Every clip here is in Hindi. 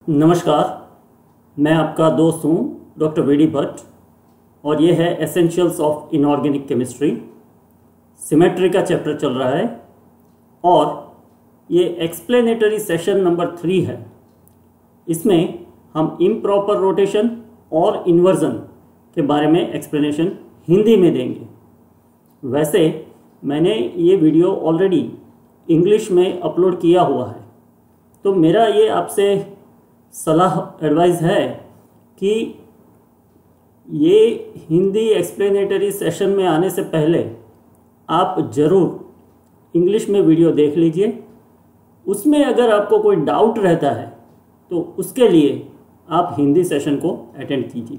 नमस्कार, मैं आपका दोस्त हूँ डॉक्टर वीडी भट्ट और ये है essentials of inorganic chemistry. Symmetry का चैप्टर चल रहा है और ये एक्सप्लेनेटरी सेशन नंबर 3 है। इसमें हम इम्प्रॉपर रोटेशन और इन्वर्जन के बारे में एक्सप्लेनेशन हिंदी में देंगे। वैसे मैंने ये वीडियो ऑलरेडी इंग्लिश में अपलोड किया हुआ है, तो मेरा ये आपसे सलाह एडवाइस है कि ये हिंदी एक्सप्लेनेटरी सेशन में आने से पहले आप ज़रूर इंग्लिश में वीडियो देख लीजिए। उसमें अगर आपको कोई डाउट रहता है तो उसके लिए आप हिंदी सेशन को अटेंड कीजिए।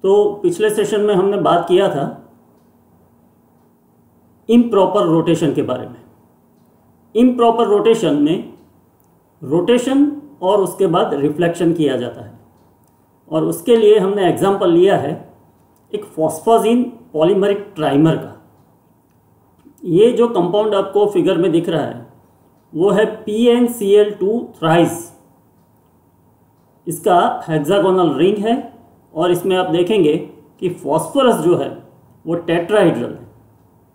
तो पिछले सेशन में हमने बात किया था इम्प्रॉपर रोटेशन के बारे में। इम्प्रॉपर रोटेशन में रोटेशन और उसके बाद रिफ्लेक्शन किया जाता है, और उसके लिए हमने एग्जाम्पल लिया है एक फॉस्फाजीन पॉलीमरिक ट्राइमर का। ये जो कंपाउंड आपको फिगर में दिख रहा है वो है PnCl2 थ्राइस। इसका हेक्सागोनल रिंग है और इसमें आप देखेंगे कि फॉस्फोरस जो है वो टेट्राहेड्रल है,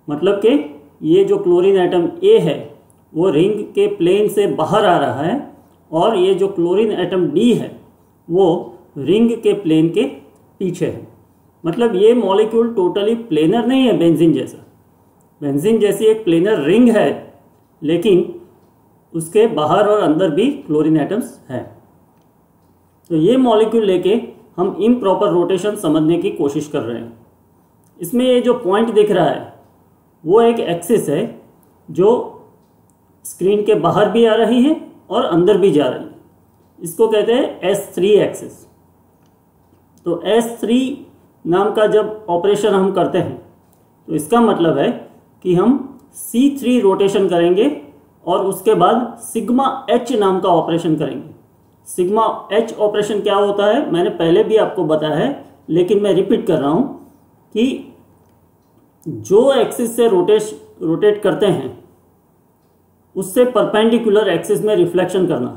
मतलब कि ये जो क्लोरीन एटम A है वो रिंग के प्लेन से बाहर आ रहा है और ये जो क्लोरीन एटम D है वो रिंग के प्लेन के पीछे है। मतलब ये मॉलिक्यूल टोटली प्लेनर नहीं है बेंजीन जैसा। बेंजीन जैसी एक प्लेनर रिंग है, लेकिन उसके बाहर और अंदर भी क्लोरीन एटम्स हैं। तो ये मॉलिक्यूल लेके हम इम्प्रॉपर रोटेशन समझने की कोशिश कर रहे हैं। इसमें ये जो पॉइंट दिख रहा है वो एक एक्सिस है जो स्क्रीन के बाहर भी आ रही है और अंदर भी जा रही है। इसको कहते हैं S3 एक्सिस। तो S3 नाम का जब ऑपरेशन हम करते हैं तो इसका मतलब है कि हम C3 रोटेशन करेंगे और उसके बाद सिग्मा H नाम का ऑपरेशन करेंगे। सिग्मा H ऑपरेशन क्या होता है मैंने पहले भी आपको बताया है, लेकिन मैं रिपीट कर रहा हूँ कि जो एक्सिस से रोटेट करते हैं उससे परपेंडिकुलर एक्सिस में रिफ्लेक्शन करना,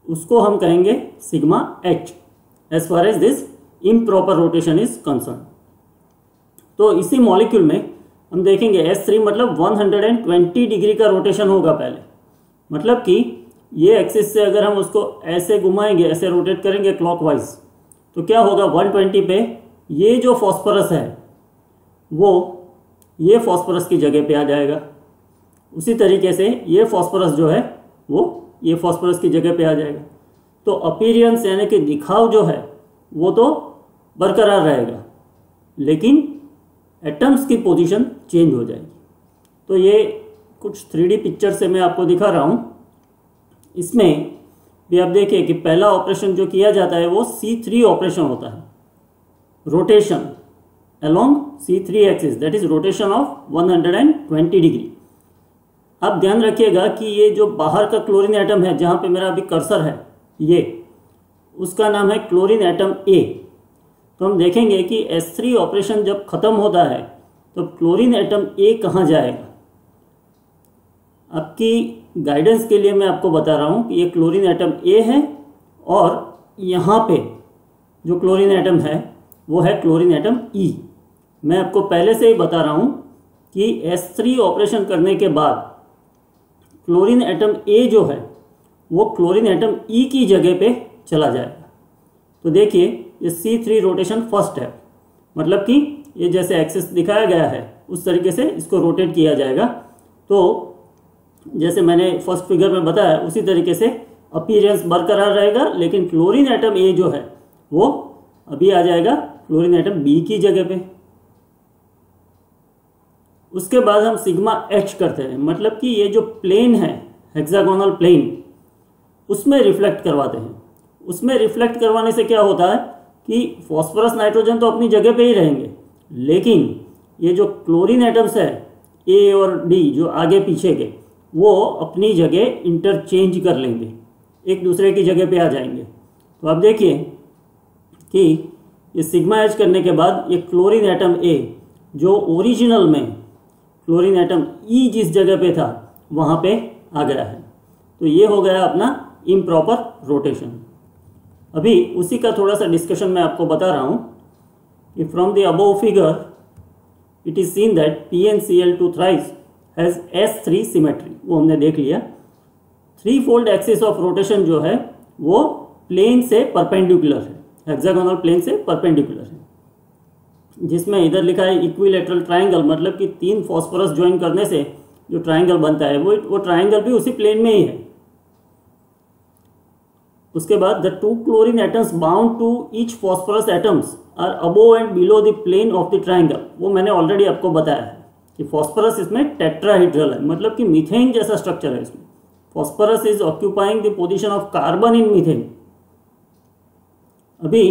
उसको हम कहेंगे sigma H as far as this improper rotation is concern. तो इसी मॉलिक्यूल में हम देखेंगे S3 मतलब 120 डिग्री का रोटेशन होगा पहले। मतलब कि ये एक्सिस से अगर हम उसको ऐसे घुमाएंगे, ऐसे रोटेट करेंगे क्लॉकवाइज, तो क्या होगा 120 पे ये जो फॉस्फोरस है वो ये फॉस्फोरस की जगह पे आ जाएगा। उसी तरीके से ये फॉस्फोरस जो है वो ये फॉस्फोरस की जगह पे आ जाएगा। तो अपीयरेंस यानी कि दिखाव जो है वो तो बरकरार रहेगा, लेकिन एटम्स की पोजीशन चेंज हो जाएगी। तो ये कुछ 3D पिक्चर से मैं आपको दिखा रहा हूँ। इसमें भी आप देखिए कि पहला ऑपरेशन जो किया जाता है वो C3 ऑपरेशन होता है, rotation along C3 axis, that is rotation of 120 degree. अब ध्यान रखिएगा कि ये जो बाहर का क्लोरीन एटम है जहाँ पे मेरा अभी कर्सर है, ये उसका नाम है क्लोरीन एटम A। तो हम देखेंगे कि S3 ऑपरेशन जब खत्म होता है तो क्लोरीन एटम A कहाँ जाएगा। आपकी गाइडेंस के लिए मैं आपको बता रहा हूँ कि ये क्लोरीन एटम A है और यहाँ पे जो क्लोरीन एटम है वो है क्लोरीन एटम E। मैं आपको पहले से ही बता रहा हूँ कि S3 ऑपरेशन करने के बाद क्लोरीन एटम A जो है वो क्लोरीन एटम E की जगह पे चला जाएगा। तो देखिए ये C3 रोटेशन फर्स्ट है, मतलब कि ये जैसे एक्सिस दिखाया गया है उस तरीके से इसको रोटेट किया जाएगा। तो जैसे मैंने फर्स्ट फिगर में बताया उसी तरीके से अपीयरेंस बरकरार रहेगा, लेकिन क्लोरीन एटम A जो है वो अभी आ जाएगा क्लोरीन एटम B की जगह पे। उसके बाद हम सिग्मा H करते हैं, मतलब कि ये जो प्लेन है हेक्सागोनल प्लेन उसमें रिफ्लेक्ट करवाते हैं। उसमें रिफ्लेक्ट करवाने से क्या होता है कि फॉस्फोरस नाइट्रोजन तो अपनी जगह पे ही रहेंगे, लेकिन ये जो क्लोरीन एटम्स है A और D जो आगे पीछे के वो अपनी जगह इंटरचेंज कर लेंगे, एक दूसरे की जगह पे आ जाएंगे। तो आप देखिए कि ये सिग्मा एच करने के बाद ये क्लोरीन एटम ए जो ओरिजिनल में क्लोरीन एटम ई जिस जगह पे था वहाँ पे आ गया है। तो ये हो गया अपना इम्प्रॉपर रोटेशन। अभी उसी का थोड़ा सा डिस्कशन मैं आपको बता रहा हूँ कि from the above figure it is seen that PnCl2 thrice has S3 symmetry, वो हमने देख लिया। 3-fold एक्सिस ऑफ रोटेशन जो है वो प्लेन से परपेंडिकुलर है, हेक्सागोनल प्लेन से परपेंडिकुलर है, जिसमें इधर लिखा है इक्विलेटरल ट्रायंगल, मतलब कि 3 फॉस्फोरस ज्वाइन करने से जो ट्रायंगल बनता है वो ट्रायंगल भी उसी प्लेन में ही है। उसके बाद the 2 chlorine atoms bound to each phosphorus atoms are above and below the plane of the triangle. वो मैंने ऑलरेडी आपको बताया है कि फॉस्फोरस इसमें टेट्राहेड्रल है, मतलब कि मीथेन जैसा स्ट्रक्चर है इसमें। Phosphorus is occupying the position of carbon in methane. अभी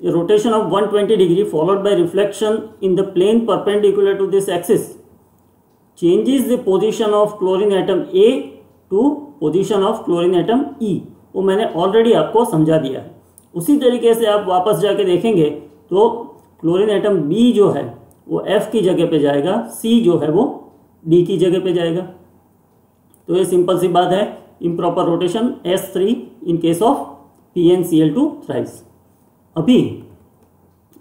rotation of 120 degree followed by reflection in the plane perpendicular to this axis changes the position of chlorine atom a to position of chlorine atom e. वो मैंने ऑलरेडी आपको समझा दिया है। उसी तरीके से आप वापस जाके देखेंगे तो क्लोरीन एटम बी जो है वो एफ की जगह पे जाएगा, सी जो है वो डी की जगह पे जाएगा। तो ये सिंपल सी बात है, improper rotation S3 in case of PnCl2 thrice. अभी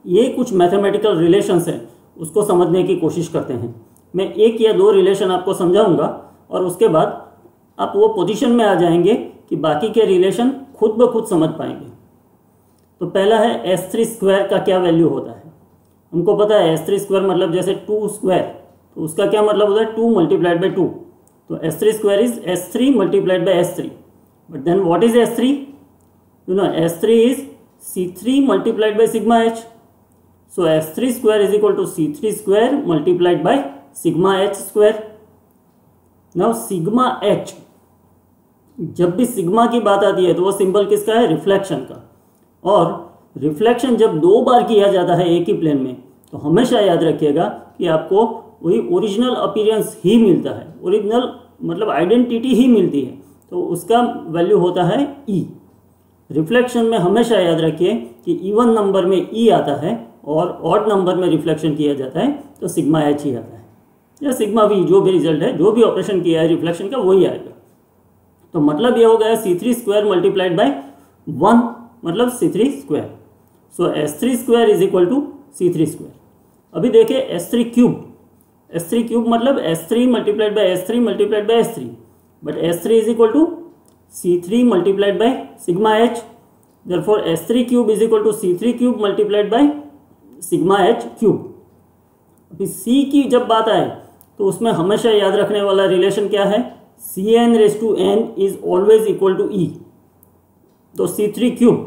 ये कुछ मैथमेटिकल रिलेशंस हैं, उसको समझने की कोशिश करते हैं। मैं 1 या 2 रिलेशन आपको समझाऊंगा और उसके बाद आप वो पोजीशन में आ जाएंगे कि बाकी के रिलेशन खुद ब खुद समझ पाएंगे। तो पहला है S3 स्क्वायर का क्या वैल्यू होता है। हमको पता है S3 स्क्वायर मतलब जैसे 2 स्क्वायर, तो उसका क्या मतलब होता है 2 मल्टीप्लाइड बाई 2। तो S3 square is S3 multiplied by S3। But then what is S3? You know S3 is C3 multiplied by sigma H। So S3 square is equal to C3 square multiplied by sigma H square. Now sigma H, जब भी सिग्मा की बात आती है तो वो सिंबल किसका है? रिफ्लेक्शन का। और रिफ्लेक्शन जब 2 बार किया जाता है एक ही प्लेन में तो हमेशा याद रखिएगा कि आपको वही ओरिजिनल अपीयरेंस ही मिलता है, ओरिजिनल मतलब आइडेंटिटी ही मिलती है, तो उसका वैल्यू होता है E। रिफ्लेक्शन में हमेशा याद रखिए कि इवन नंबर में E आता है और ऑड नंबर में रिफ्लेक्शन किया जाता है तो सिग्मा H ही आता है, या सिग्मा V, जो भी रिजल्ट है, जो भी ऑपरेशन किया है रिफ्लेक्शन का वही आएगा। तो मतलब ये हो गया C3 स्क्वायर मल्टीप्लाइड बाई 1 मतलब C3 square. So S3 square is equal to C3 square. अभी देखिए S3 क्यूब, S3 क्यूब मतलब S3 multiplied by S3 multiplied by S3, but S3 is equal to C3 multiplied by sigma H। Therefore S3 cube is equal to C3 cube multiplied by sigma H cube. अभी C की जब बात आए तो उसमें हमेशा याद रखने वाला रिलेशन क्या है? Cn⁻n is always equal to E। तो C3 क्यूब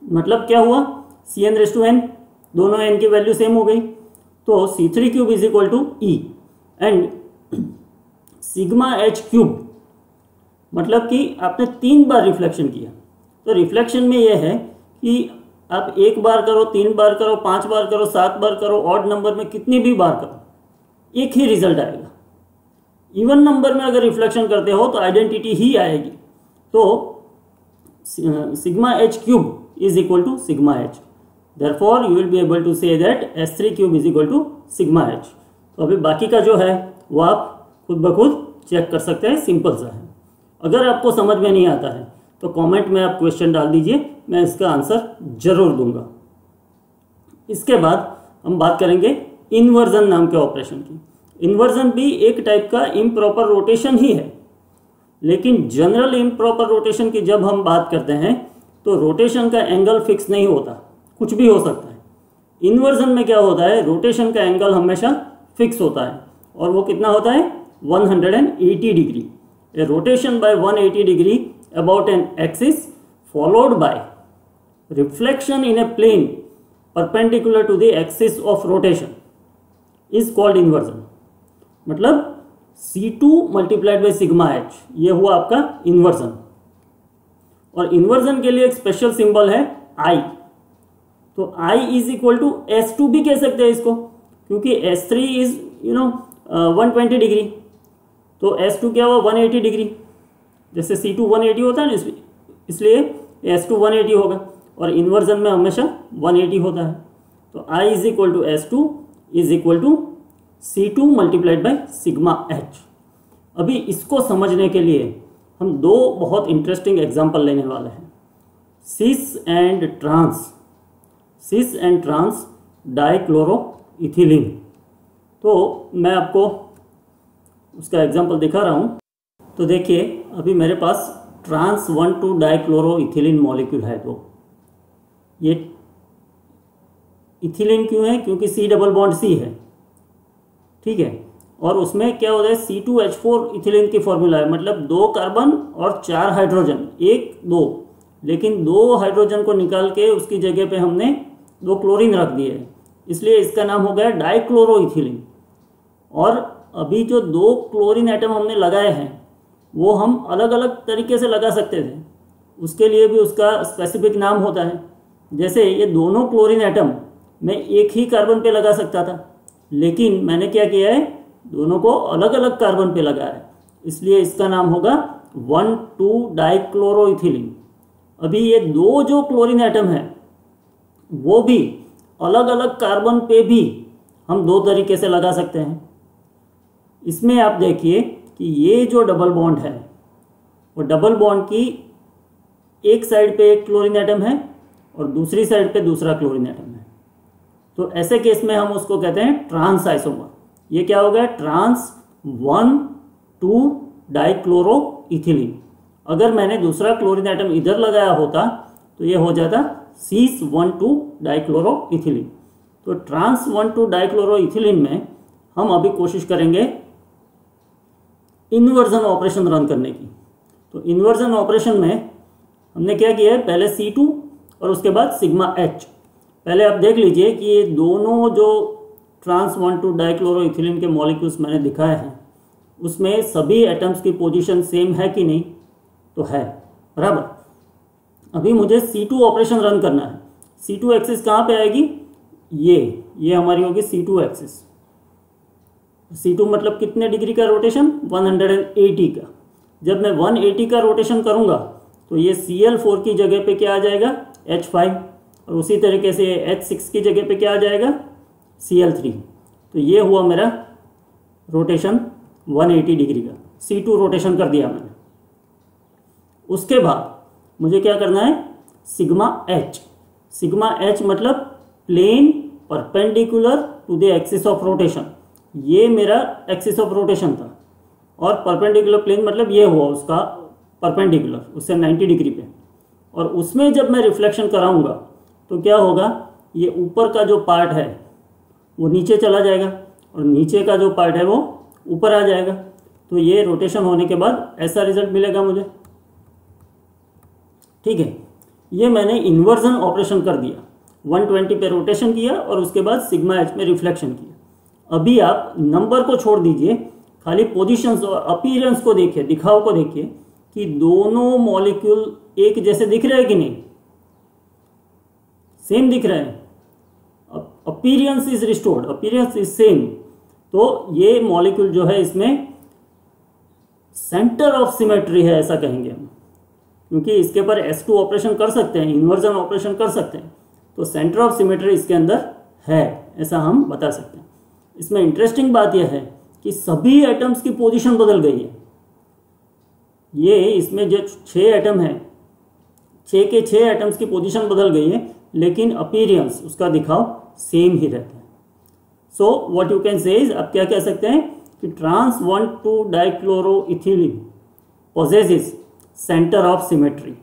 मतलब क्या हुआ? Cn⁻n, दोनों n की वैल्यू सेम हो गई, तो C3 cube is equal to E। And sigma H cube मतलब कि आपने 3 बार रिफ्लेक्शन किया। तो रिफ्लेक्शन में यह है कि आप 1 बार करो, 3 बार करो, 5 बार करो, 7 बार करो, ऑड नंबर में कितनी भी बार करो एक ही रिजल्ट आएगा। इवन नंबर में अगर रिफ्लेक्शन करते हो तो आइडेंटिटी ही आएगी। तो sigma H cube is equal to sigma H. Therefore, you will be able to say that S3 cube is equal to sigma H. तो अभी बाकी का जो है वो आप खुद ब खुद चेक कर सकते हैं, सिंपल सा है। अगर आपको समझ में नहीं आता है तो कमेंट में आप क्वेश्चन डाल दीजिए, मैं इसका आंसर जरूर दूंगा। इसके बाद हम बात करेंगे इन्वर्जन नाम के ऑपरेशन की। इन्वर्जन भी एक टाइप का इम्प्रॉपर रोटेशन ही है, लेकिन जनरल इम्प्रॉपर रोटेशन की जब हम बात करते हैं तो रोटेशन का एंगल फिक्स नहीं होता, कुछ भी हो सकता है। इन्वर्जन में क्या होता है? रोटेशन का एंगल हमेशा फिक्स होता है, और वो कितना होता है? 180 degree. A rotation by 180 degree about an axis followed by reflection in a plane perpendicular to the axis of rotation is called inversion. मतलब C2 multiplied by sigma H, ये हुआ आपका इन्वर्जन। और इन्वर्जन के लिए एक स्पेशल सिंबल है I। तो I is equal to S2 भी कह सकते हैं इसको, क्योंकि S3 इज 120 डिग्री, तो S2 क्या हुआ? 180 डिग्री। जैसे C2 180 होता है ना, इसलिए S2 180 होगा, और इन्वर्जन में हमेशा 180 होता है। तो I is equal to S2 is equal to C2 multiplied by sigma H। अभी इसको समझने के लिए हम दो बहुत इंटरेस्टिंग एग्जाम्पल लेने वाले हैं, सिस एंड ट्रांस डाइक्लोरोइथिलीन। तो मैं आपको उसका एग्जाम्पल दिखा रहा हूँ। तो देखिए अभी मेरे पास ट्रांस 1,2 डाइक्लोरोइथिलीन मॉलिक्यूल है। तो ये इथिलीन क्यों है? क्योंकि C डबल बॉन्ड C है, ठीक है। और उसमें क्या होता है, C2H4 इथिलीन की फॉर्मूला है, मतलब 2 कार्बन और 4 हाइड्रोजन, 1 2, लेकिन 2 हाइड्रोजन को निकाल के उसकी जगह पे हमने 2 क्लोरीन रख दिए है, इसलिए इसका नाम हो गया डाइक्लोरोइथिलीन। और अभी जो 2 क्लोरीन एटम हमने लगाए हैं वो हम अलग अलग तरीके से लगा सकते थे, उसके लिए भी उसका स्पेसिफिक नाम होता है। जैसे ये दोनों क्लोरीन एटम मैं एक ही कार्बन पे लगा सकता था, लेकिन मैंने क्या किया है, दोनों को अलग अलग कार्बन पे लगाया है, इसलिए इसका नाम होगा 1,2 डाइक्लोरोइथिलीन। अभी ये 2 जो क्लोरीन एटम है वो भी अलग अलग कार्बन पे भी हम 2 तरीके से लगा सकते हैं। इसमें आप देखिए कि ये जो डबल बॉन्ड है वो डबल बॉन्ड की एक साइड पे एक क्लोरीन एटम है और दूसरी साइड पे दूसरा क्लोरीन एटम है। तो ऐसे केस में हम उसको कहते हैं ट्रांस आइसोमर। ये क्या हो गया, ट्रांस 1,2 डाइक्लोरोइथिलीन। अगर मैंने दूसरा क्लोरीन एटम इधर लगाया होता तो ये हो जाता सीस 1,2 डाइक्लोरोइथिलीन। तो ट्रांस 1,2 डाइक्लोरोइथिलीन में हम अभी कोशिश करेंगे इन्वर्जन ऑपरेशन रन करने की। तो इन्वर्जन ऑपरेशन में हमने क्या किया है, पहले C2 और उसके बाद सिग्मा H। पहले आप देख लीजिए कि ये दोनों जो ट्रांस 1,2 डाइक्लोरोइथिलीन के मॉलिक्यूल्स मैंने दिखाए हैं उसमें सभी एटम्स की पोजीशन सेम है कि नहीं, तो है, बराबर। अभी मुझे C2 ऑपरेशन रन करना है। C2 एक्सिस कहाँ पे आएगी, ये हमारी होगी C2 एक्सिस। C2 मतलब कितने डिग्री का रोटेशन, 180 का। जब मैं 180 का रोटेशन करूंगा तो ये Cl4 की जगह पे क्या आ जाएगा, H5, और उसी तरीके से H6 की जगह पे क्या आ जाएगा, Cl3। तो ये हुआ मेरा रोटेशन 180 डिग्री का, C2 रोटेशन कर दिया मैंने। उसके बाद मुझे क्या करना है, सिग्मा H मतलब plane perpendicular to the axis of rotation. ये मेरा एक्सिस ऑफ रोटेशन था, और परपेंडिकुलर प्लेन मतलब ये हुआ उसका परपेंडिकुलर, उससे 90 डिग्री पे। और उसमें जब मैं रिफ्लेक्शन कराऊंगा तो क्या होगा, ये ऊपर का जो पार्ट है वो नीचे चला जाएगा और नीचे का जो पार्ट है वो ऊपर आ जाएगा। तो ये रोटेशन होने के बाद ऐसा रिजल्ट मिलेगा मुझे, ठीक है। ये मैंने इन्वर्जन ऑपरेशन कर दिया, 120 पे रोटेशन किया और उसके बाद सिग्मा H में रिफ्लेक्शन किया। अभी आप नंबर को छोड़ दीजिए, खाली पोजीशंस और अपीयरेंस को देखिए, दिखाव को देखिए कि दोनों मॉलिक्यूल एक जैसे दिख रहे हैं कि नहीं, सेम दिख रहे हैं। Appearance is restored, appearance is same. तो ये मॉलिक्यूल जो है इसमें सेंटर ऑफ सिमेट्री है, ऐसा कहेंगे हम, क्योंकि इसके पर S2 ऑपरेशन कर सकते हैं, इन्वर्जन ऑपरेशन कर सकते हैं, तो सेंटर ऑफ सिमेट्री इसके अंदर है, ऐसा हम बता सकते हैं। इसमें इंटरेस्टिंग बात यह है कि सभी एटम्स की पोजीशन बदल गई है। ये इसमें जो 6 एटम है, 6 के 6 एटम्स की पोजीशन बदल गई है, लेकिन अपीयरेंस उसका दिखाव सेम ही रहता है। So what you can say is, आप क्या कह सकते हैं कि trans 1,2 dichloroethylene possesses centre of symmetry,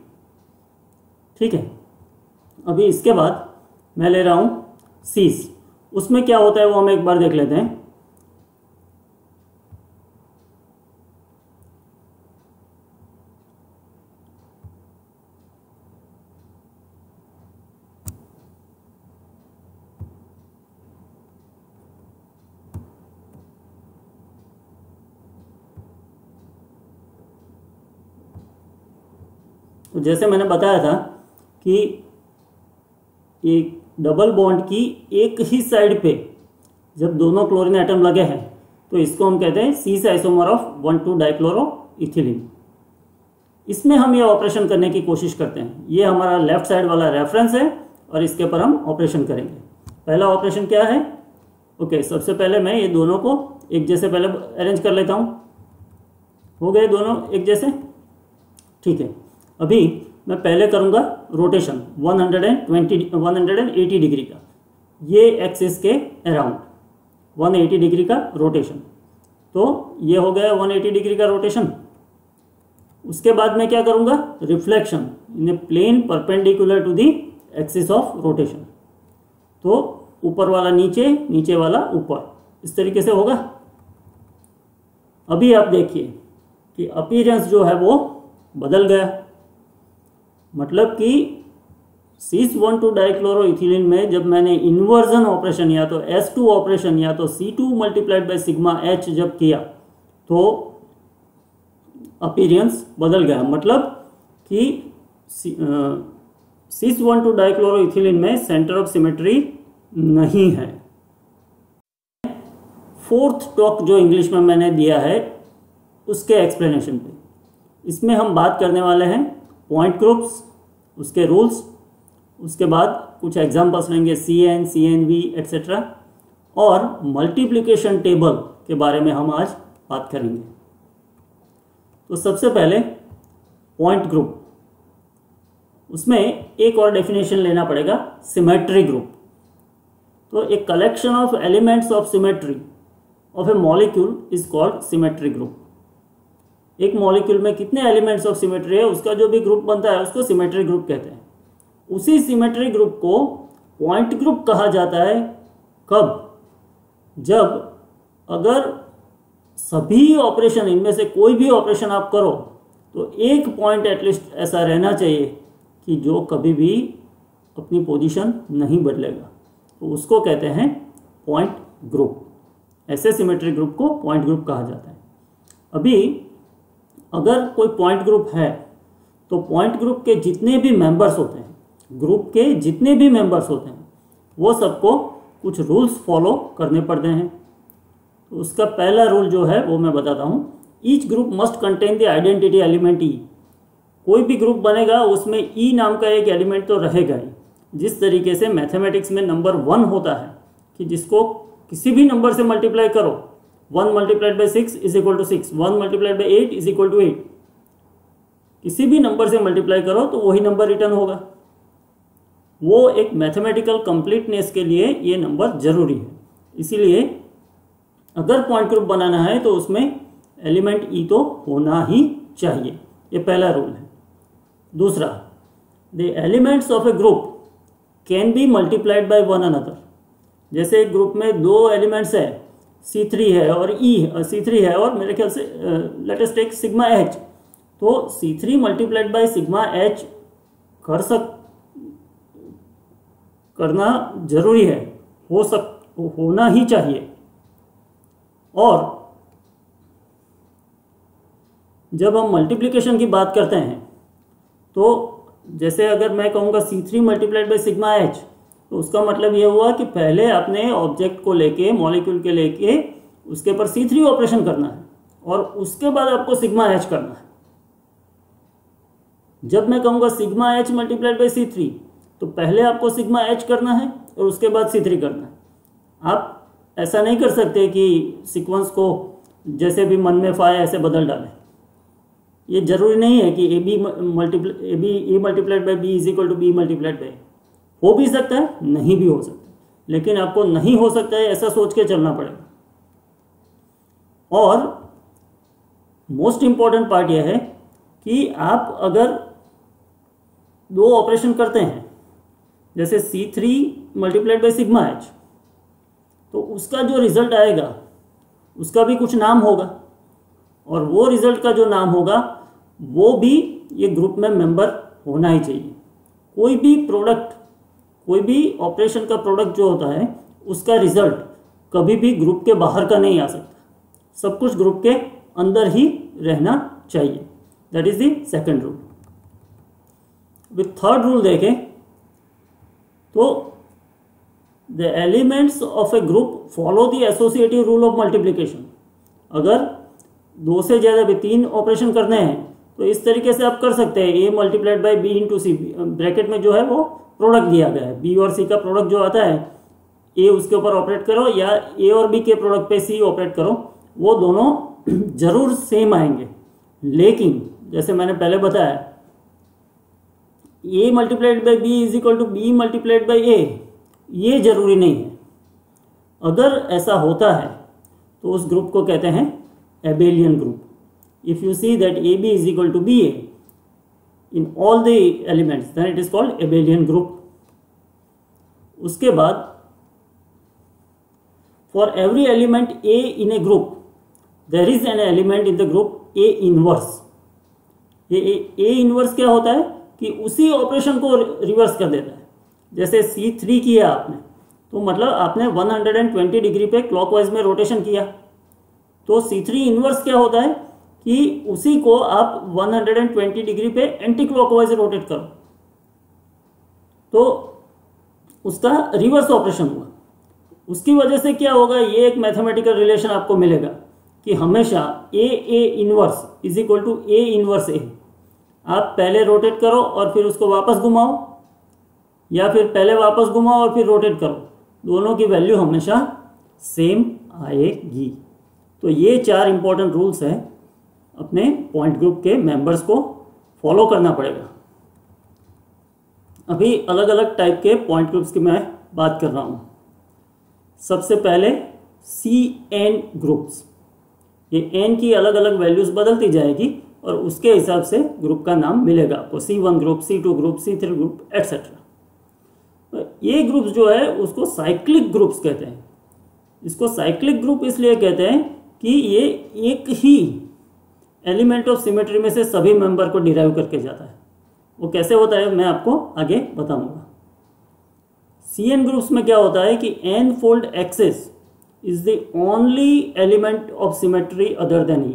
ठीक है। अभी इसके बाद मैं ले रहा हूं सीस। उसमें क्या होता है वो हम एक बार देख लेते हैं। तो जैसे मैंने बताया था कि एक डबल बॉन्ड की एक ही साइड पे जब दोनों क्लोरीन एटम लगे हैं तो इसको हम कहते हैं सीस आइसोमर ऑफ 1,2 डाइक्लोरोइथिलीन। इसमें हम ये ऑपरेशन करने की कोशिश करते हैं। ये हमारा लेफ्ट साइड वाला रेफरेंस है और इसके ऊपर हम ऑपरेशन करेंगे। पहला ऑपरेशन क्या है, ओके, सबसे पहले मैं ये दोनों को एक जैसे पहले अरेंज कर लेता हूँ। हो गए दोनों एक जैसे, ठीक है। अभी मैं पहले करूँगा रोटेशन 180 डिग्री का, ये एक्सिस के अराउंड 180 डिग्री का रोटेशन। तो ये हो गया 180 डिग्री का रोटेशन। उसके बाद मैं क्या करूँगा, reflection in a plane perpendicular to the axis of rotation. तो ऊपर वाला नीचे, नीचे वाला ऊपर, इस तरीके से होगा। अभी आप देखिए कि अपीयरेंस जो है वो बदल गया। मतलब कि cis1,2 डाइक्लोरोइथिलीन में जब मैंने इन्वर्जन ऑपरेशन या तो S2 ऑपरेशन या तो C2 multiplied by sigma H जब किया तो अपीयरेंस बदल गया। मतलब कि cis1,2 डाइक्लोरोइथिलीन में सेंटर ऑफ सिमेट्री नहीं है। फोर्थ टॉक जो इंग्लिश में मैंने दिया है उसके एक्सप्लेनेशन पे, इसमें हम बात करने वाले हैं पॉइंट ग्रुप्स, उसके रूल्स, उसके बाद कुछ एग्जांपल्स लेंगे CN, CNV एट्सेट्रा, और मल्टीप्लिकेशन टेबल के बारे में हम आज बात करेंगे। तो सबसे पहले पॉइंट ग्रुप, उसमें एक और डेफिनेशन लेना पड़ेगा, सिमेट्री ग्रुप। तो एक collection of elements of symmetry of A molecule is called symmetry group. एक मॉलिक्यूल में कितने एलिमेंट्स ऑफ सिमेट्री है उसका जो भी ग्रुप बनता है उसको सिमेट्री ग्रुप कहते हैं। उसी सिमेट्री ग्रुप को पॉइंट ग्रुप कहा जाता है कब, जब अगर सभी ऑपरेशन, इनमें से कोई भी ऑपरेशन आप करो तो एक पॉइंट एटलीस्ट ऐसा रहना चाहिए कि जो कभी भी अपनी पोजीशन नहीं बदलेगा, तो उसको कहते हैं पॉइंट ग्रुप। ऐसे सिमेट्री ग्रुप को पॉइंट ग्रुप कहा जाता है। अभी अगर कोई पॉइंट ग्रुप है तो पॉइंट ग्रुप के जितने भी मेंबर्स होते हैं, ग्रुप के जितने भी मेंबर्स होते हैं, वो सबको कुछ रूल्स फॉलो करने पड़ते हैं। तो उसका पहला रूल जो है वो मैं बताता हूँ। Each group must contain the identity element E. कोई भी ग्रुप बनेगा उसमें ई नाम का एक एलिमेंट तो रहेगा ही। जिस तरीके से मैथमेटिक्स में नंबर 1 होता है कि जिसको किसी भी नंबर से मल्टीप्लाई करो, 1 multiplied by 6 is equal to 6, 1 multiplied by 8 is equal to 8। किसी भी नंबर से मल्टीप्लाई करो तो वही नंबर रिटर्न होगा। वो एक मैथमेटिकल कंप्लीटनेस के लिए ये नंबर जरूरी है। इसीलिए अगर पॉइंट ग्रुप बनाना है तो उसमें एलिमेंट ई तो होना ही चाहिए। ये पहला रूल है। दूसरा, the elements of A group can be multiplied by one another. जैसे एक ग्रुप में 2 एलिमेंट्स है, C3 है और C3 है और मेरे ख्याल से let us take sigma H। तो C3 multiplied by sigma H करना जरूरी है, होना ही चाहिए। और जब हम मल्टीप्लिकेशन की बात करते हैं तो जैसे अगर मैं कहूँगा C3 multiplied by sigma H, तो उसका मतलब ये हुआ कि पहले अपने ऑब्जेक्ट को लेके, मॉलिक्यूल के लेके उसके पर C3 ऑपरेशन करना है और उसके बाद आपको सिग्मा H करना है। जब मैं कहूँगा sigma H multiplied by C3, तो पहले आपको सिग्मा H करना है और उसके बाद C3 करना है। आप ऐसा नहीं कर सकते कि सीक्वेंस को जैसे भी मन में फाए ऐसे बदल डालें। ये जरूरी नहीं है कि A multiplied by B is equal to B multiplied by. हो भी सकता है, नहीं भी हो सकता, लेकिन आपको नहीं हो सकता है ऐसा सोच के चलना पड़ेगा। और मोस्ट इंपॉर्टेंट पार्ट यह है कि आप अगर 2 ऑपरेशन करते हैं, जैसे C3 multiplied by sigma H, तो उसका जो रिजल्ट आएगा उसका भी कुछ नाम होगा, और वो रिजल्ट का जो नाम होगा वो भी ये ग्रुप में मेंबर होना ही चाहिए। कोई भी प्रोडक्ट, कोई भी ऑपरेशन का प्रोडक्ट जो होता है उसका रिजल्ट कभी भी ग्रुप के बाहर का नहीं आ सकता, सब कुछ ग्रुप के अंदर ही रहना चाहिए। That is the second rule. With third rule देखें तो the elements of A group follow the associative rule of multiplication. अगर 2 से ज़्यादा भी 3 ऑपरेशन करने हैं तो इस तरीके से आप कर सकते हैं, A multiplied by B into C. Bracket में जो है वो प्रोडक्ट दिया गया है, B और C का प्रोडक्ट जो आता है ए उसके ऊपर ऑपरेट करो या ए और बी के प्रोडक्ट पे सी ऑपरेट करो, वो दोनों जरूर सेम आएंगे। लेकिन जैसे मैंने पहले बताया, A multiplied by B is equal to B multiplied by A, ये जरूरी नहीं है। अगर ऐसा होता है तो उस ग्रुप को कहते हैं abelian group. If you see that A B is equal to B A in all the elements, then it is called abelian group. उसके बाद for every element A in a group there is an element in the group A inverse. ये ए इनवर्स क्या होता है कि उसी ऑपरेशन को रिवर्स कर देता है। जैसे C3 किया आपने, तो मतलब आपने 120 डिग्री पे क्लॉकवाइज में रोटेशन किया, तो C3 इनवर्स क्या होता है कि उसी को आप 120 डिग्री पे एंटी क्लॉकवाइज रोटेट करो, तो उसका रिवर्स ऑपरेशन हुआ। उसकी वजह से क्या होगा, ये एक मैथमेटिकल रिलेशन आपको मिलेगा कि हमेशा A inverse is equal to A inverse A. आप पहले रोटेट करो और फिर उसको वापस घुमाओ, या फिर पहले वापस घुमाओ और फिर रोटेट करो, दोनों की वैल्यू हमेशा सेम आएगी। तो ये 4 इंपॉर्टेंट रूल्स हैं, अपने पॉइंट ग्रुप के मेंबर्स को फॉलो करना पड़ेगा। अभी अलग अलग टाइप के पॉइंट ग्रुप्स की मैं बात कर रहा हूँ। सबसे पहले CN ग्रुप्स। ये N की अलग अलग वैल्यूज बदलती जाएगी और उसके हिसाब से ग्रुप का नाम मिलेगा आपको। C1 group, C2 group, C3 group etcetera. ये ग्रुप्स जो है उसको साइक्लिक ग्रुप्स कहते हैं। इसको साइक्लिक ग्रुप इसलिए कहते हैं कि ये एक ही एलिमेंट ऑफ सिमेट्री में से सभी मेंबर को डिराइव करके जाता है। वो कैसे होता है मैं आपको आगे बताऊंगा। CN ग्रुप्स में क्या होता है कि n fold axis is the only element of symmetry other than E.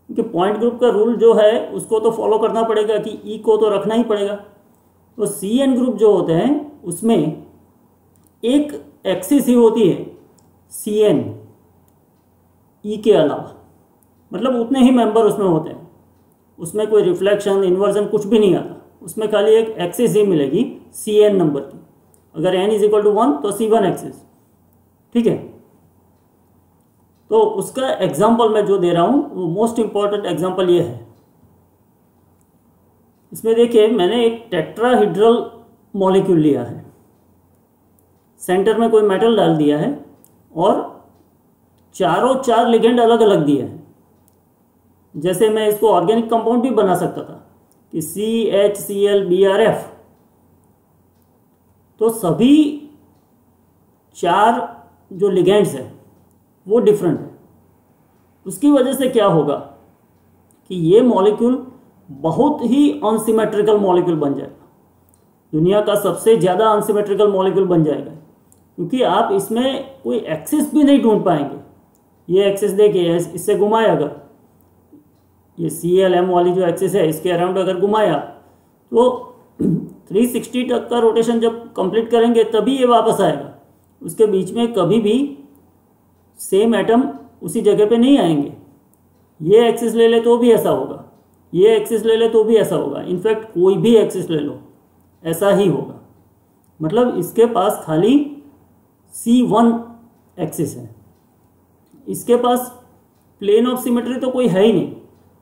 क्योंकि पॉइंट ग्रुप का रूल जो है उसको तो फॉलो करना पड़ेगा कि ई को तो रखना ही पड़ेगा। तो CN ग्रुप जो होते हैं उसमें एक एक्सिस ही होती है CN ई के अलावा, मतलब उतने ही मेंबर उसमें होते हैं। उसमें कोई रिफ्लेक्शन इन्वर्जन कुछ भी नहीं आता, उसमें खाली एक एक्सिस ही मिलेगी CN नंबर की। अगर n इज इक्वल टू 1 तो C1 एक्सिस, ठीक है। तो उसका एग्जाम्पल मैं जो दे रहा हूं वो मोस्ट इंपॉर्टेंट एग्जाम्पल ये है। इसमें देखिए मैंने एक टेट्राहीड्रल मॉलिक्यूल लिया है, सेंटर में कोई मेटल डाल दिया है और चारों 4 लिगेंड अलग अलग दिए हैं। जैसे मैं इसको ऑर्गेनिक कंपाउंड भी बना सकता था कि CHCl BrF, तो सभी 4 जो लिगेंड्स हैं वो डिफरेंट है। उसकी वजह से क्या होगा कि ये मॉलिक्यूल बहुत ही अनसिमेट्रिकल मॉलिक्यूल बन जाएगा, दुनिया का सबसे ज़्यादा अनसिमेट्रिकल मॉलिक्यूल बन जाएगा, क्योंकि आप इसमें कोई एक्सिस भी नहीं ढूंढ पाएंगे। ये एक्सिस देखिए, इससे घुमाया अगर, ये CLM वाली जो एक्सिस है इसके अराउंड अगर घुमाया तो 360 तक का रोटेशन जब कंप्लीट करेंगे तभी ये वापस आएगा। उसके बीच में कभी भी सेम एटम उसी जगह पे नहीं आएंगे। ये एक्सिस ले ले तो भी ऐसा होगा, ये एक्सिस ले ले तो भी ऐसा होगा, इनफैक्ट कोई भी एक्सिस ले लो ऐसा ही होगा। मतलब इसके पास खाली C1 एक्सिस है, इसके पास प्लेन ऑफ सिमेट्री तो कोई है ही नहीं।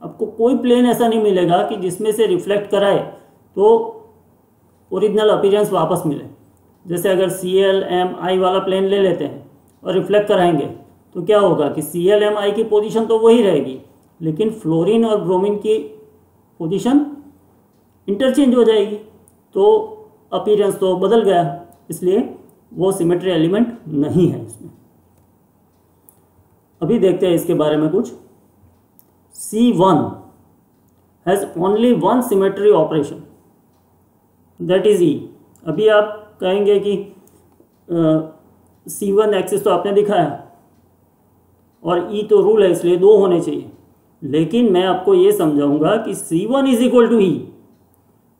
आपको कोई प्लेन ऐसा नहीं मिलेगा कि जिसमें से रिफ्लेक्ट कराए तो ओरिजिनल अपीयरेंस वापस मिले। जैसे अगर CLMI वाला प्लेन ले लेते हैं और रिफ्लेक्ट कराएंगे तो क्या होगा कि CLMI की पोजीशन तो वही रहेगी, लेकिन फ्लोरीन और ब्रोमीन की पोजीशन इंटरचेंज हो जाएगी, तो अपीयरेंस तो बदल गया, इसलिए वो सिमेट्री एलिमेंट नहीं है इसमें। अभी देखते हैं इसके बारे में कुछ। C1 has only 1 symmetry operation, that is E। अभी आप कहेंगे कि C1 एक्सिस तो आपने दिखाया और E तो रूल है इसलिए 2 होने चाहिए, लेकिन मैं आपको ये समझाऊंगा कि C1 is equal to E।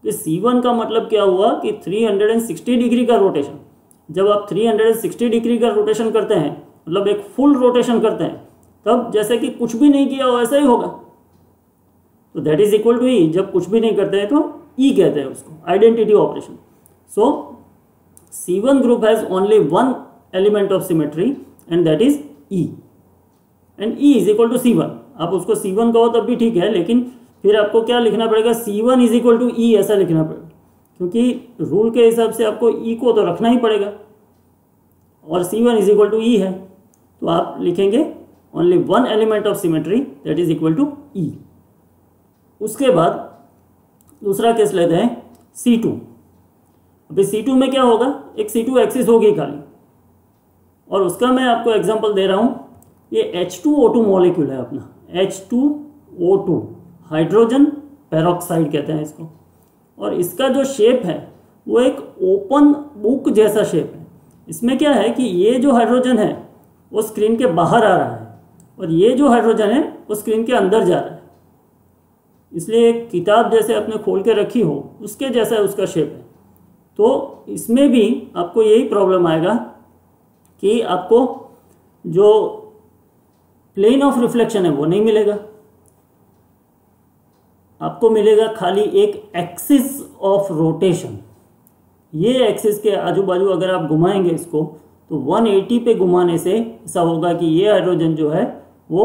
कि C1 का मतलब क्या हुआ कि 360 डिग्री का रोटेशन। जब आप 360 डिग्री का रोटेशन करते हैं, मतलब एक फुल रोटेशन करते हैं, तब जैसे कि कुछ भी नहीं किया हो ऐसा ही होगा, तो that is equal to E। जब कुछ भी नहीं करते हैं तो E कहते हैं उसको, identity operation. So C1 group has only one element of symmetry and that is E, and E is equal to C1. आप उसको C1 कहो तब भी ठीक है, लेकिन फिर आपको क्या लिखना पड़ेगा, C1 is equal to E ऐसा लिखना पड़ेगा, क्योंकि रूल के हिसाब से आपको E को तो रखना ही पड़ेगा और C1 is equal to E है, तो आप लिखेंगे only one element of symmetry that is equal to E। उसके बाद दूसरा केस लेते हैं C2। अभी C2 में क्या होगा, एक C2 एक्सिस होगी खाली, और उसका मैं आपको एग्जांपल दे रहा हूँ। ये H2O2 मॉलिक्यूल है अपना, H2O2 हाइड्रोजन पेरोक्साइड कहते हैं इसको, और इसका जो शेप है वो एक ओपन बुक जैसा शेप है। इसमें क्या है कि ये जो हाइड्रोजन है वो स्क्रीन के बाहर आ रहा है और ये जो हाइड्रोजन है वो स्क्रीन के अंदर जा रहा है, इसलिए एक किताब जैसे आपने खोल के रखी हो उसके जैसा उसका शेप है। तो इसमें भी आपको यही प्रॉब्लम आएगा कि आपको जो प्लेन ऑफ रिफ्लेक्शन है वो नहीं मिलेगा, आपको मिलेगा खाली एक एक्सिस ऑफ रोटेशन। ये एक्सिस के आजू बाजू अगर आप घुमाएंगे इसको तो 180 पे घुमाने से ऐसा होगा कि ये हाइड्रोजन जो है वो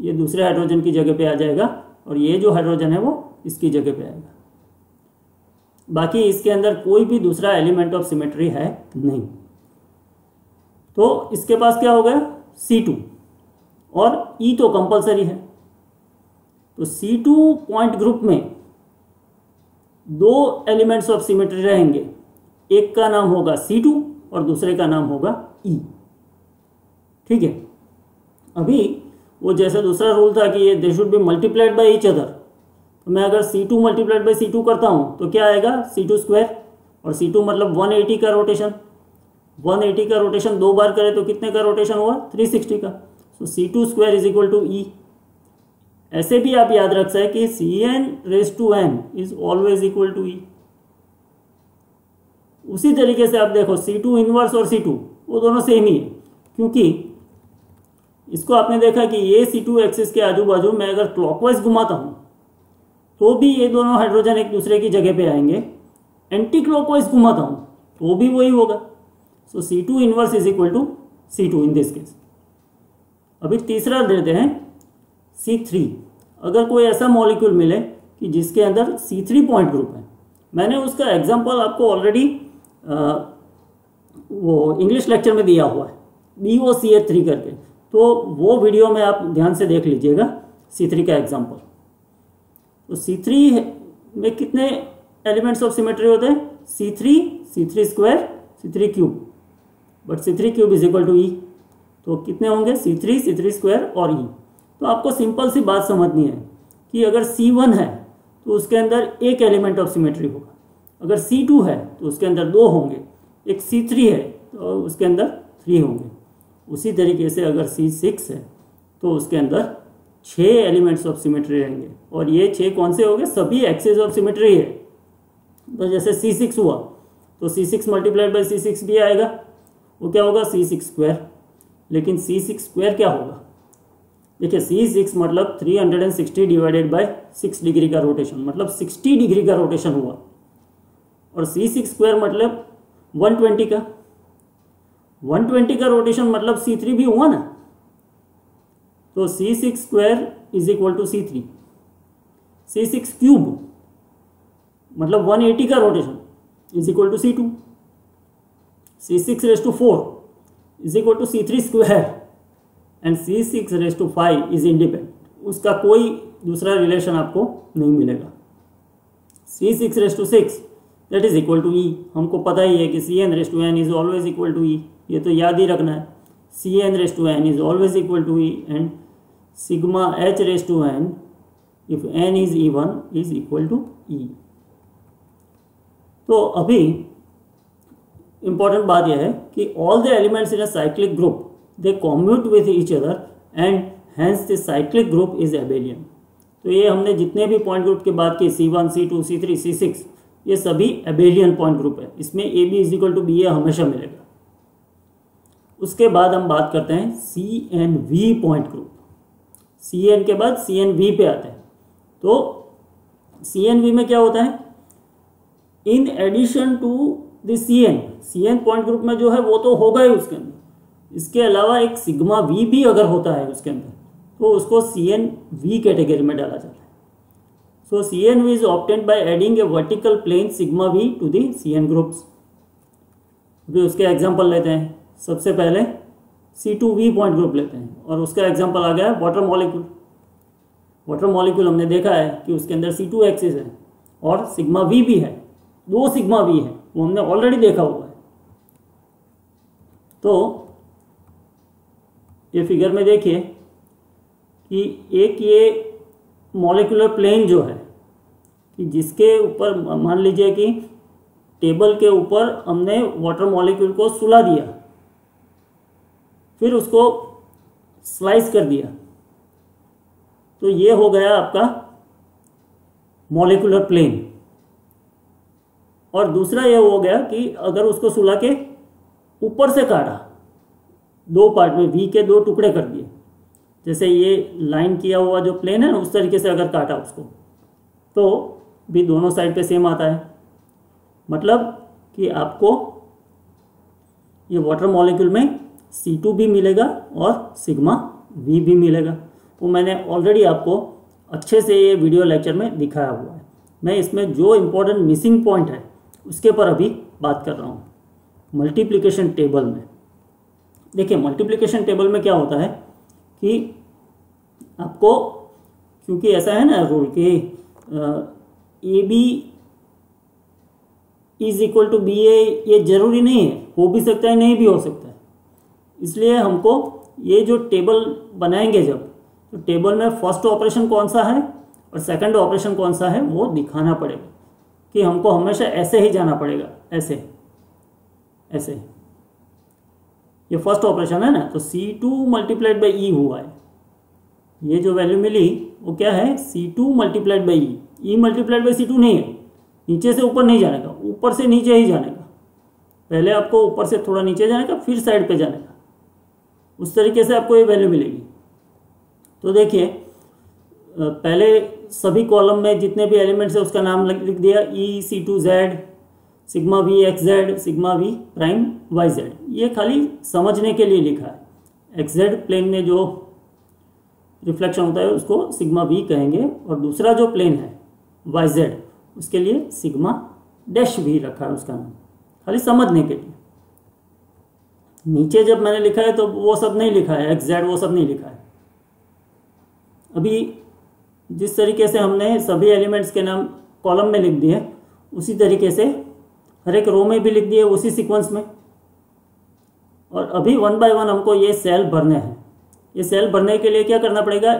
ये दूसरे हाइड्रोजन की जगह पे आ जाएगा और ये जो हाइड्रोजन है वो इसकी जगह पे आएगा। बाकी इसके अंदर कोई भी दूसरा एलिमेंट ऑफ सिमेट्री है नहीं। तो इसके पास क्या हो गया, C2, और E तो कंपलसरी है। तो C2 पॉइंट ग्रुप में दो एलिमेंट्स ऑफ सिमेट्री रहेंगे, एक का नाम होगा C2 और दूसरे का नाम होगा E। ठीक है, अभी वो जैसे दूसरा रूल था कि ये they should be multiplied by each other, तो मैं अगर C2 मल्टीप्लाइड बाय C2 करता हूँ तो क्या आएगा, C2 स्क्वायर, और C2 मतलब 180 का रोटेशन, 180 का रोटेशन दो बार करे तो कितने का रोटेशन हुआ, 360 का। So C2 square is equal to E। ऐसे भी आप याद रख सकते कि Cn⁻n is always equal to E। उसी तरीके से आप देखो C2 इनवर्स और C2 वो दोनों सेम ही है, क्योंकि इसको आपने देखा कि ये C2 एक्सिस के आजू बाजू मैं अगर क्लॉकवाइज घुमाता हूं तो भी ये दोनों हाइड्रोजन एक दूसरे की जगह पे आएंगे, एंटी क्लॉकवाइज घुमाता हूं तो भी वही होगा। So C2 inverse is equal to C2 in this case. अभी तीसरा देते हैं C3। अगर कोई ऐसा मॉलिक्यूल मिले कि जिसके अंदर C3 पॉइंट ग्रुप है, मैंने उसका एग्जांपल आपको ऑलरेडी वो इंग्लिश लेक्चर में दिया हुआ है, BOCH3 करके, तो वो वीडियो में आप ध्यान से देख लीजिएगा C3 का एग्जांपल। तो C3 में कितने एलिमेंट्स ऑफ सिमेट्री होते हैं, C3 square, C3 cube, but C3 cube is equal to E। तो कितने होंगे, C3 स्क्वायर और E। तो आपको सिंपल सी बात समझनी है कि अगर C1 है तो उसके अंदर एक एलिमेंट ऑफ सिमेट्री होगा, अगर C2 है तो उसके अंदर दो होंगे, एक C3 है तो उसके अंदर 3 होंगे। उसी तरीके से अगर C6 है तो उसके अंदर 6 एलिमेंट्स ऑफ सिमेट्री रहेंगे, और ये 6 कौन से होंगे, सभी एक्सिस ऑफ सिमेट्री है। तो जैसे C6 हुआ तो C6 मल्टीप्लाइड बाई C6 भी आएगा, वो क्या होगा, C6 स्क्वायर। लेकिन C6 स्क्वायर क्या होगा, देखिए C6 मतलब 360 डिवाइडेड बाय 6 डिग्री का रोटेशन, मतलब 60 डिग्री का रोटेशन हुआ, और C6 स्क्वायर मतलब 120 का, 120 का रोटेशन मतलब C3 भी हुआ ना। तो C6 square is equal to C3। C6 cube मतलब 180 का rotation is equal to C2। C6⁴ is equal to C3 square, and C6⁵ is independent, उसका कोई दूसरा रिलेशन आपको नहीं मिलेगा। C6⁶ that is equal to E। हमको पता ही है कि Cn⁻n is always equal to E, ये तो याद ही रखना है। Cn⁻n is always equal to E and σH⁻n if n is even is equal to E। तो अभी इंपॉर्टेंट बात यह है कि all the elements in a cyclic group they commute with each other and hence the cyclic group is abelian. तो ये हमने जितने भी पॉइंट ग्रुप की बात की, C1, C2, C3, C6, ये सभी एबेलियन पॉइंट ग्रुप है। इसमें AB is equal to BA हमेशा मिलेगा। उसके बाद हम बात करते हैं CNV पॉइंट ग्रुप। CN के बाद CNV पे आते हैं। तो CNV में क्या होता है, in addition to this C n point group में जो है वो तो होगा ही उसके अंदर, इसके अलावा एक सिग्मा वी भी अगर होता है उसके अंदर तो उसको सी एन वी कैटेगरी में डाला जाता है। So C n v is obtained by adding a vertical plane sigma v to the C n groups. अभी उसके एग्जाम्पल लेते हैं। सबसे पहले C2V पॉइंट ग्रुप लेते हैं और उसका एग्जांपल आ गया है वाटर मॉलिक्यूल। वाटर मॉलिक्यूल हमने देखा है कि उसके अंदर C2 एक्सिस है और सिग्मा वी भी है, 2 सिग्मा वी है, वो हमने ऑलरेडी देखा हुआ है। तो ये फिगर में देखिए कि एक ये मॉलिक्यूलर प्लेन जो है कि जिसके ऊपर मान लीजिए कि टेबल के ऊपर हमने वाटर मॉलिक्यूल को सुला दिया, फिर उसको स्लाइस कर दिया, तो ये हो गया आपका मॉलिक्यूलर प्लेन। और दूसरा ये हो गया कि अगर उसको सुला के ऊपर से काटा, 2 पार्ट में वी के 2 टुकड़े कर दिए, जैसे ये लाइन किया हुआ जो प्लेन है ना, उस तरीके से अगर काटा उसको, तो भी दोनों साइड पे सेम आता है। मतलब कि आपको ये वाटर मॉलिक्यूल में C2 भी मिलेगा और सिग्मा V भी मिलेगा। वो मैंने ऑलरेडी आपको अच्छे से ये वीडियो लेक्चर में दिखाया हुआ है। मैं इसमें जो इम्पोर्टेंट मिसिंग पॉइंट है उसके पर अभी बात कर रहा हूँ। मल्टीप्लिकेशन टेबल में देखिए, मल्टीप्लिकेशन टेबल में क्या होता है कि आपको, क्योंकि ऐसा है ना रूल कि AB is equal to BA, ये जरूरी नहीं है, हो भी सकता है नहीं भी हो सकता है। इसलिए हमको ये जो टेबल बनाएंगे जब, तो टेबल में फर्स्ट ऑपरेशन कौन सा है और सेकंड ऑपरेशन कौन सा है वो दिखाना पड़ेगा कि हमको हमेशा ऐसे ही जाना पड़ेगा, ऐसे ऐसे। ये फर्स्ट ऑपरेशन है ना, तो C2 मल्टीप्लाइड बाई E हुआ है। ये जो वैल्यू मिली वो क्या है, C2 multiplied by E। E multiplied by C2 नहीं है, नीचे से ऊपर नहीं जाने का, ऊपर से नीचे ही जाने का। पहले आपको ऊपर से थोड़ा नीचे जाने का, फिर साइड पे जाने का, उस तरीके से आपको ये वैल्यू मिलेगी। तो देखिए, पहले सभी कॉलम में जितने भी एलिमेंट्स है उसका नाम लिख दिया, EC2Z, sigma V XZ, sigma V prime YZ। ये खाली समझने के लिए लिखा है। XZ प्लेन में जो रिफ्लेक्शन होता है उसको सिग्मा V कहेंगे, और दूसरा जो प्लेन है YZ उसके लिए सिग्मा डैश भी रखा है उसका नाम, खाली समझने के लिए। नीचे जब मैंने लिखा है तो वो सब नहीं लिखा है, XZ वो सब नहीं लिखा है। अभी जिस तरीके से हमने सभी एलिमेंट्स के नाम कॉलम में लिख दिए, उसी तरीके से हर एक रो में भी लिख दिए, उसी सीक्वेंस में। और अभी 1 बाय 1 हमको ये सेल भरने हैं। ये सेल भरने के लिए क्या करना पड़ेगा,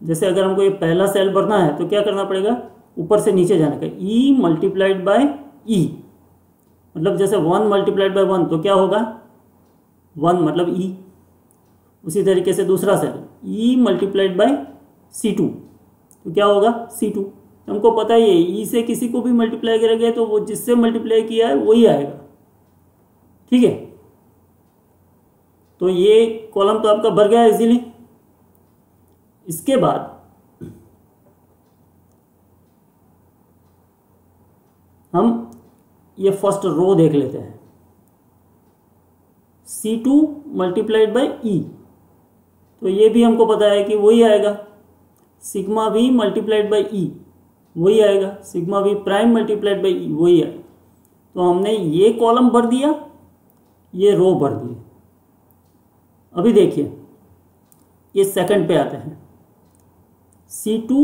जैसे अगर हमको ये पहला सेल भरना है तो क्या करना पड़ेगा, ऊपर से नीचे जाने का, E मल्टीप्लाइड बाय E। मतलब जैसे 1 मल्टीप्लाइड बाय 1 तो क्या होगा, 1 मतलब E। उसी तरीके से दूसरा cell E multiplied by C2 तो क्या होगा, C2। हमको पता ही है E से किसी को भी मल्टीप्लाई करेंगे तो वो जिससे मल्टीप्लाई किया है वही आएगा, ठीक है। तो ये कॉलम तो आपका भर गया इजीली। इसके बाद हम ये फर्स्ट रो देख लेते हैं, C2 मल्टीप्लाइड बाई E, तो ये भी हमको पता है कि वही आएगा। Sigma V multiplied by E वही आएगा, sigma V prime multiplied by E वही आएगा। तो हमने ये कॉलम भर दिया, ये रो भर दिए। अभी देखिए, ये सेकंड पे आते हैं, C2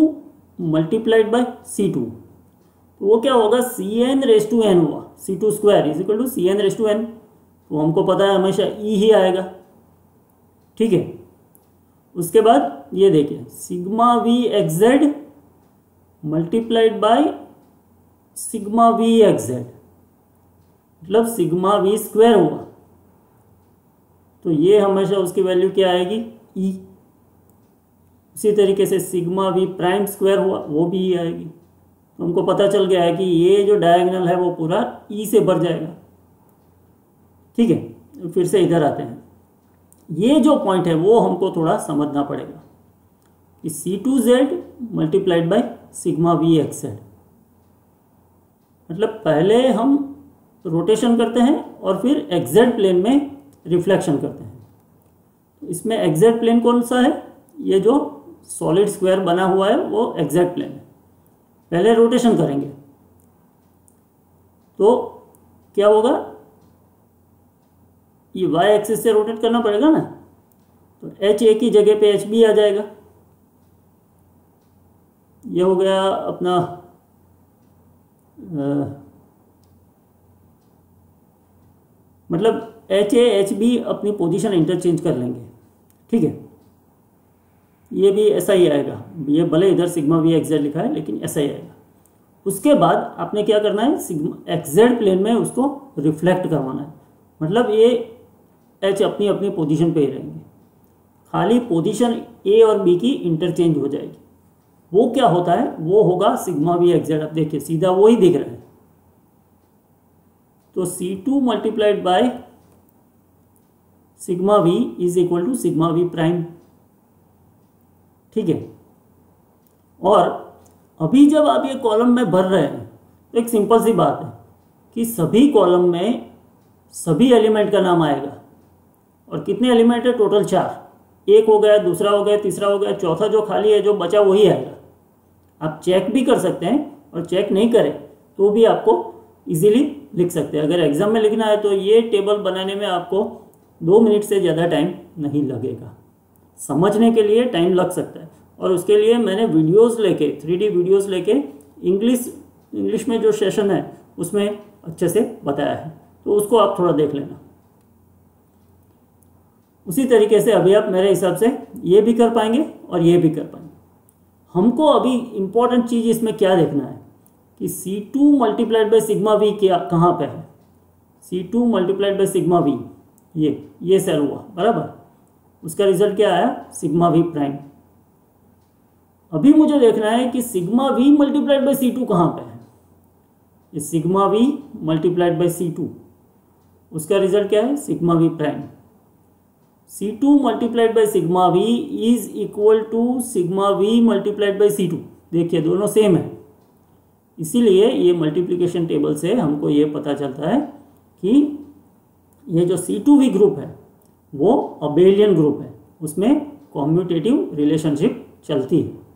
मल्टीप्लाइड बाई C2, तो वो क्या होगा, Cn रेस टू n हुआ, C2 square is equal to Cn raise to n। तो हमको पता है हमेशा E ही आएगा, ठीक है। उसके बाद ये देखिए, sigma V XZ multiplied by sigma V XZ, मतलब सिग्मा V स्क्वायर हुआ, तो ये हमेशा उसकी वैल्यू क्या आएगी, E। उसी तरीके से सिग्मा V प्राइम स्क्वायर हुआ, वो भी E आएगी। तो हमको पता चल गया है कि ये जो डायगोनल है वो पूरा E से भर जाएगा, ठीक है। फिर से इधर आते हैं, ये जो पॉइंट है वो हमको थोड़ा समझना पड़ेगा कि C2Z multiplied by sigma V XZ, मतलब पहले हम तो रोटेशन करते हैं और फिर एक्जेक्ट प्लेन में रिफ्लेक्शन करते हैं। तो इसमें एक्जेक्ट प्लेन कौन सा है? ये जो सॉलिड स्क्वायर बना हुआ है वो एक्जेक्ट प्लेन है। पहले रोटेशन करेंगे तो क्या होगा, ये वाई एक्सिस से रोटेट करना पड़ेगा ना, तो एच ए की जगह पे एच बी आ जाएगा। ये हो गया अपना मतलब एच ए एच बी अपनी पोजीशन इंटरचेंज कर लेंगे, ठीक है। ये भी ऐसा ही आएगा, ये भले इधर सिग्मा वी एक्जेड लिखा है लेकिन ऐसा ही आएगा। उसके बाद आपने क्या करना है, सिग्मा एक्जेड प्लेन में उसको रिफ्लेक्ट करवाना है, मतलब ये एच अपनी अपनी पोजीशन पे ही रहेंगे, खाली पोजीशन ए और बी की इंटरचेंज हो जाएगी। वो क्या होता है, वो होगा सिग्मा वी एक्जेड। आप देखिए सीधा वो ही दिख रहा है। तो C2 multiplied by sigma V is equal to sigma V prime, ठीक है। और अभी जब आप ये कॉलम में भर रहे हैं तो एक सिंपल सी बात है कि सभी कॉलम में सभी एलिमेंट का नाम आएगा। और कितने एलिमेंट है? टोटल 4। एक हो गया, दूसरा हो गया, तीसरा हो गया, चौथा जो खाली है जो बचा वही आएगा। आप चेक भी कर सकते हैं और चेक नहीं करें तो भी आपको इजीली लिख सकते हैं। अगर एग्जाम में लिखना है तो ये टेबल बनाने में आपको 2 मिनट से ज़्यादा टाइम नहीं लगेगा। समझने के लिए टाइम लग सकता है और उसके लिए मैंने वीडियोस लेके 3D वीडियोस लेके इंग्लिश में जो सेशन है उसमें अच्छे से बताया है, तो उसको आप थोड़ा देख लेना। उसी तरीके से अभी आप मेरे हिसाब से ये भी कर पाएंगे और ये भी कर पाएंगे। हमको अभी इम्पोर्टेंट चीज़ इसमें क्या देखना है कि C2 multiplied by sigma we क्या कहाँ पे है। C2 multiplied by sigma we ये सेल हुआ बराबर, उसका रिजल्ट क्या आया? Sigma V prime. अभी मुझे देखना है कि sigma V multiplied by C2 कहाँ पे है। ये sigma V multiplied by C2, उसका रिजल्ट क्या है? Sigma V prime. C2 multiplied by sigma V is equal to sigma V multiplied by C2। देखिए दोनों सेम है, इसीलिए ये मल्टीप्लिकेशन टेबल से हमको ये पता चलता है कि ये जो C2V ग्रुप है वो अबेलियन ग्रुप है, उसमें कॉम्यूटेटिव रिलेशनशिप चलती है।